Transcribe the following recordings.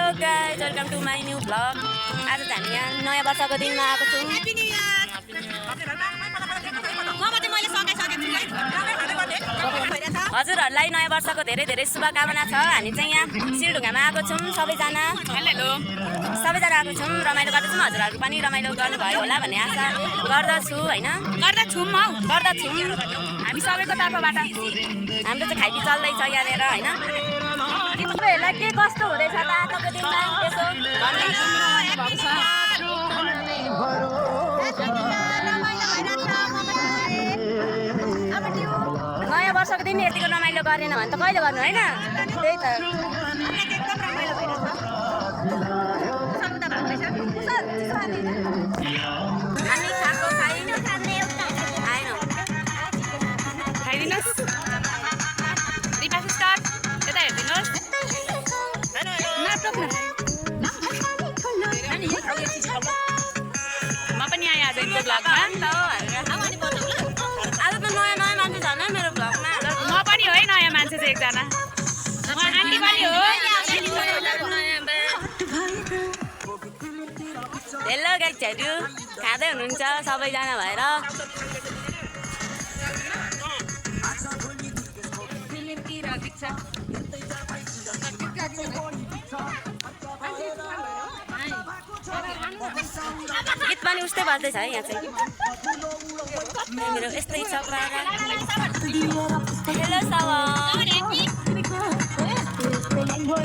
Guys welcome to my new vlog. आज चाहिँ हामी यहाँ नयाँ वर्षको दिनमा आएको छौँ। हजुरहरूलाई नयाँ वर्षको धेरै धेरै शुभकामना छ। हामी चाहिँ यहाँ सिलढुङ्गामा आएको छौँ सबैजना। हेलो सबैजना आएको छौँ, रमाइलो गर्दैछौँ। हजुरहरू पनि रमाइलो गर्नुभयो होला भन्ने आशा गर्दछु होइन, गर्दछौँ हामी सबैको तर्फबाट। हाम्रो चाहिँ खाइपी चल्दैछ यहाँनिर होइन। तपाईँहरूलाई के कस्तो हुँदैछ त आजको दिनमा यसो नयाँ वर्षको दिन यतिको रमाइलो गरेन भने त कहिले गर्नु होइन। त्यही त हामी खाएको खाइदिनुहोस्। रिपा सिस्टर यता हेरिदिनुहोस्। म पनि आएँ आज यस्तो भ्लगमा। आज त नयाँ नयाँ मान्छे छ न मेरो भ्लगमा। म पनि हो है नयाँ मान्छे चाहिँ एकजना। म आन्टी पनि हो। हेलो गाइजहरू, खाँदै हुनुहुन्छ सबैजना भएर। गीत पनि उस्तै बाज्दैछ है यहाँ चाहिँ। मेरो यस्तै छ पारा। हेलो सावन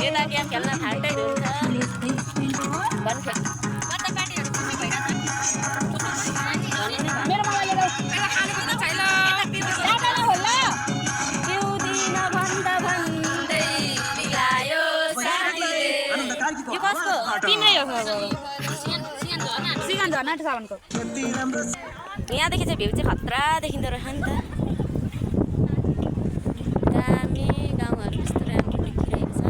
यता गेम खेल्न फाल्टै हुन्छ। यहाँदेखि चाहिँ भ्यू चाहिँ खतरा देखिँदो रहेछ नि त। दामी गाउँहरू यस्तो राम्रो देखिरहेको छ।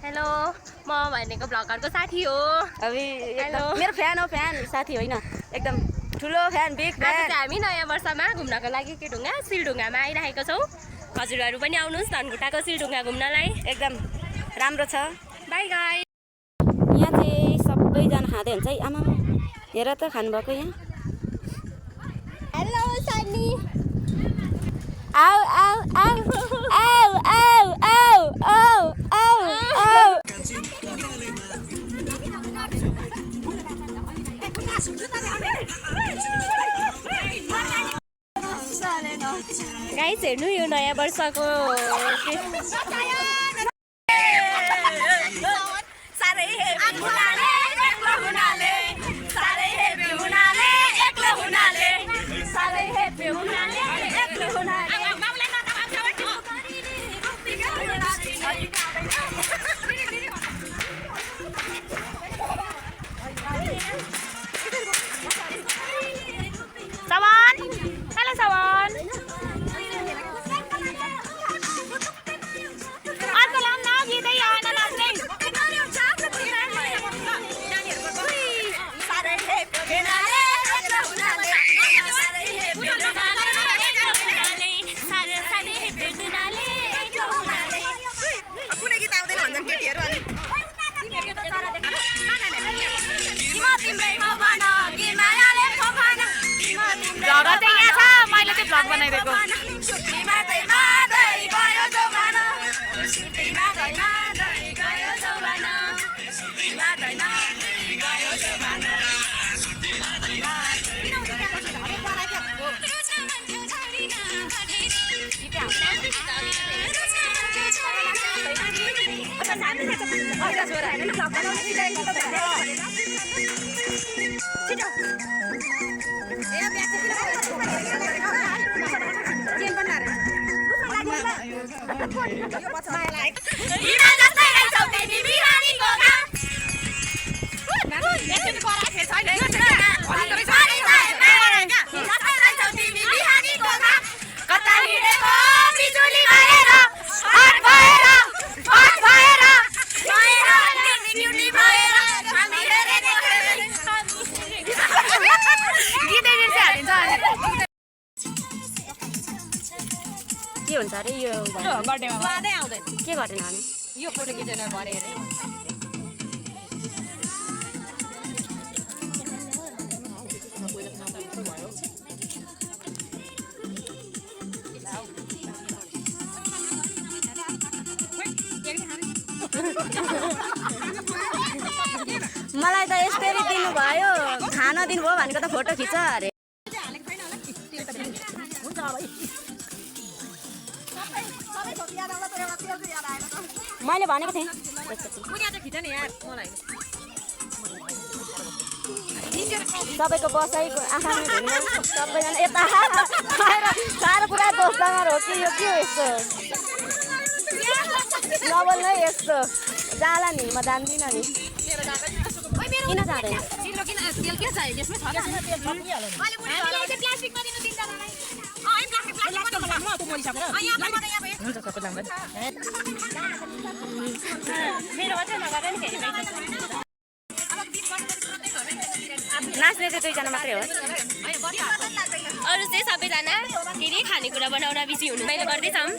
हेलो म भनेको भ्लगरको साथी हो। हेलो मेरो फ्यान हो, फ्यान साथी होइन, एकदम ठुलो फ्यान, बिग फ्यान। हामी नयाँ वर्षमा घुम्नको लागि सिलढुङ्गामा आइरहेको छौँ। हजुरहरू पनि आउनुहोस् धनकुटाको सिलढुङ्गा घुम्नलाई, एकदम राम्रो छ। बाई गाई। यहाँ चाहिँ सबैजना खाँदै हुन्छ है। आमा हेर त खानुभएको यहाँ। हेलो सानी आउ आउ आउ आउ आउ आउ आउ आउ आउ। गाइस हेर्नु यो नयाँ वर्षको Sawan, halo Sawan. Aku lama gitu ya anak-anak. Vlogger चाहिँ यहाँ छ, मैले चाहिँ भ्लग बनाइदिएको। कता हिँडेको बिजुली गरेर अरे यो बर्थडेमा स्वादै आउँदैन के गर्दैन अनि यो फोटो खिचेर भरे अरे मलाई त यसरी दिनुभयो खाना दिनुभयो भनेको त फोटो खिच अरे मैले भनेको थिएँ सबैको बसाइको आँखा सबैजना यता साह्रो पुरा दोस्तामा हो कि यो के यस्तो नबोल्नु है यस्तो जाला नि म जान्दिनँ नि किन जाँदैन नाच्ने चाहिँ दुईजना मात्रै हो अरू चाहिँ सबैजना फेरि खानेकुरा बनाउन बिजी हुनु मैले गर्दैछौँ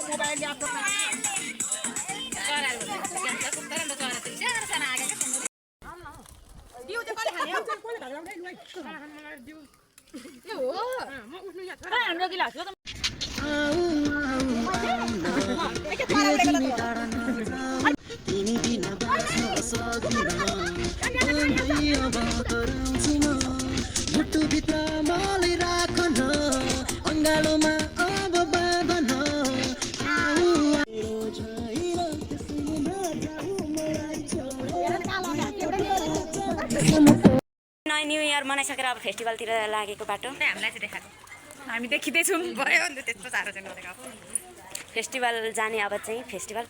न्यू इयर मनाइसकेर अब फेस्टिभलतिर लागेको बाटो हामीलाई चाहिँ देखाएको हामी देखिँदैछौँ भयो नि त त्यस्तो साह्रो चाहिँ नदेखाएको फेस्टिभल जाने अब चाहिँ फेस्टिभल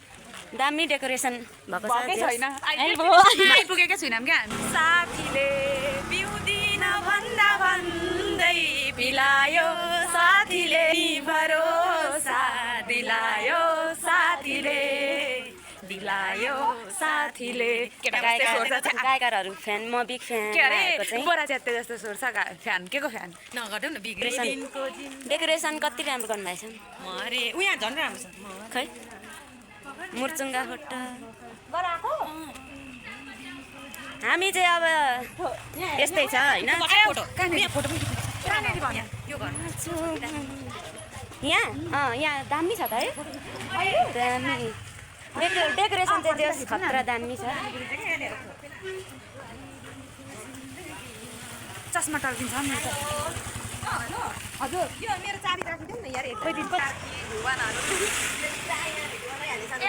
दामी डेकोरेसन भएको छैन आइपुगेकै छैनौँ क्या साथीले पिउँदिन भन्दा भन्दै पिलायो साथीले भरोसा दिलायो साथीले दिलायो साथीले गायकहरू फ्यान म बिग फ्यान के अरे बोरा च्यात्ते जस्तो स्वर छ फ्यान के को फ्यान नगर्नु न डेकोरेसन कति राम्रो गर्नुभएछ अरे उहाँ झन् राम्रो छ खै मुर्चुङ्गा खुट्टा हामी चाहिँ अब यस्तै छ होइन यहाँ दामी छ त है दामी डेकोरेसन चाहिँ त्यो खतरा दामी छ चस्मा टर्किन्छ हजुर यो मेरो चाबी राखिदिउँ न यार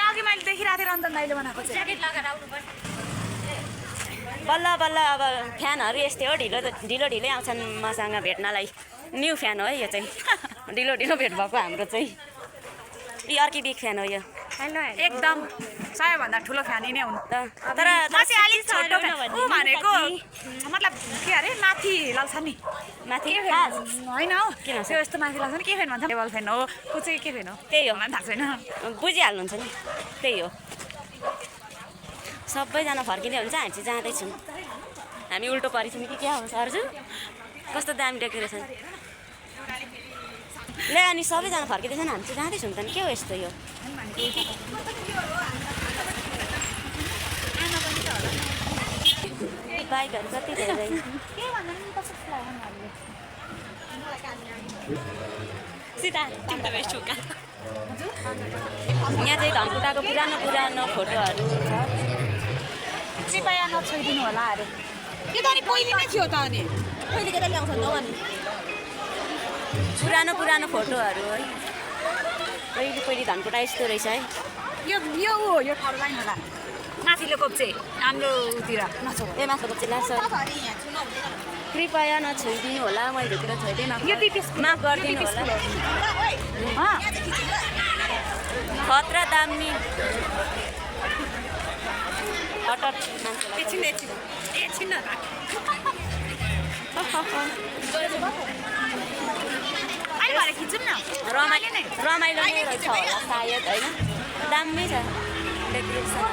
अघि मैले देखिरहेको थिएँ रन्जन दाइले बनाएको बल्ल बल्ल अब फ्यानहरू यस्तै हो ढिलो ढिलै आउँछन् मसँग भेट्नलाई न्यू फ्यान हो है यो चाहिँ ढिलो भेट भएको हाम्रो चाहिँ यी अर्कै बिग फ्यान हो यो एकदम सबैभन्दा ठुलो फ्यान नै हुन् तर अलिक छोटो भनेको मतलब के अरे माथि लाउँछ नि माथि होइन हौ किन त्यो यस्तो माथि लाउँछ नि के फ्यान भन्छ टेबल फ्यान हो को चाहिँ के फ्यान हो त्यही हो मलाई थाहा छैन बुझिहाल्नुहुन्छ नि त्यही हो सबैजना फर्किँदै हुन्छ हामी चाहिँ जाँदैछौँ हामी उल्टो परिछौँ कि क्या हो सरजु कस्तो दामी डेकोरेसन ले अनि सबैजना फर्किँदैछन् हामी चाहिँ जाँदैछौँ त नि के हो यस्तो यो बाइकहरू कति धेरै यहाँ चाहिँ धनकुटाको पुरानो फोटोहरू छ कृपया नछोइदिनु होला अरे त्यो त अनि पहिले नै थियो त अनि पहिले केटा ल्याउँछ त अनि पुरानो फोटोहरू है पहिले धनकुटा यस्तो रहेछ है यो ठाउँ लाइन होला माथिल्लो कोप्चे हाम्रो उतिर नछो ए माथिल्लो कोप्चे लाग्छ कृपया नछोइदिनु होला मैले भित्र छोइदिएन माफ गरिदिनु होला खतरा दामी हटट एकछिन रमाइलो नै रहेछ होला सायद होइन दामी छ डेकोरेसन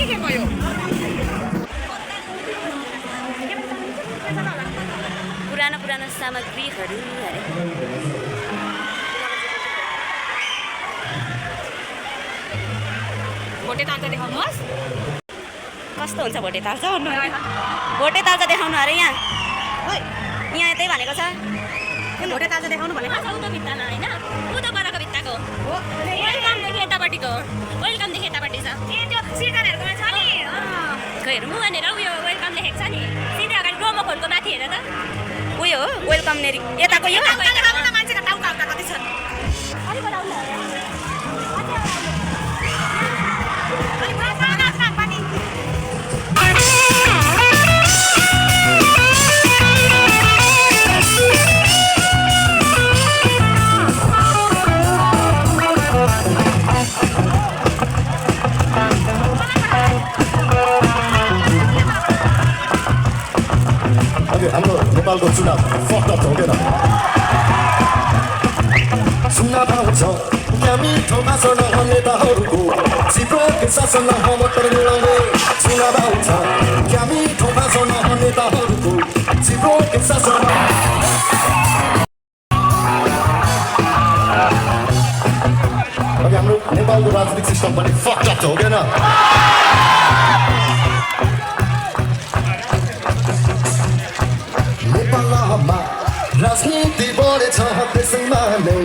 के भयो पुरानो पुरानो सामग्रीहरू अरे भोटे ताजा देखाउनुहोस् कस्तो हुन्छ भोटे तालचा भोटे तालचा देखाउनु अरे यहाँ यहाँ त्यही भनेको छ भोटे ताजा देखाउनु भनेको उता भित्तामा होइन उता बराको भित्ताको वेलकमदेखि यतापट्टिको वेलकमदेखि यतापट्टि छ ए त्यो सिर्जनाहरुकोमा छ नि खै हेरौँ भनेर उयो वेलकम लेखेको छ नि सिधै अगाडि ग्रोमोफोनको माथि हेर त उयो हो वेलकम नेरी यताको यो मान्छेको टाउका कति छन् हाम्रो नेपालको चुनाव फक्क हुँदैन चुनाव आउँछ क्या मिठो भाषा नेताहरूको चिप्रो शासन मटर मिलाउने चुनाव आउँछ क्या मिठो भाषा नेताहरूको चिप्रो शासन हाम्रो नेपालको राजनीतिक सिस्टम पनि फक्क हुँदैन राजनीति बढेछ त्यसैमा नै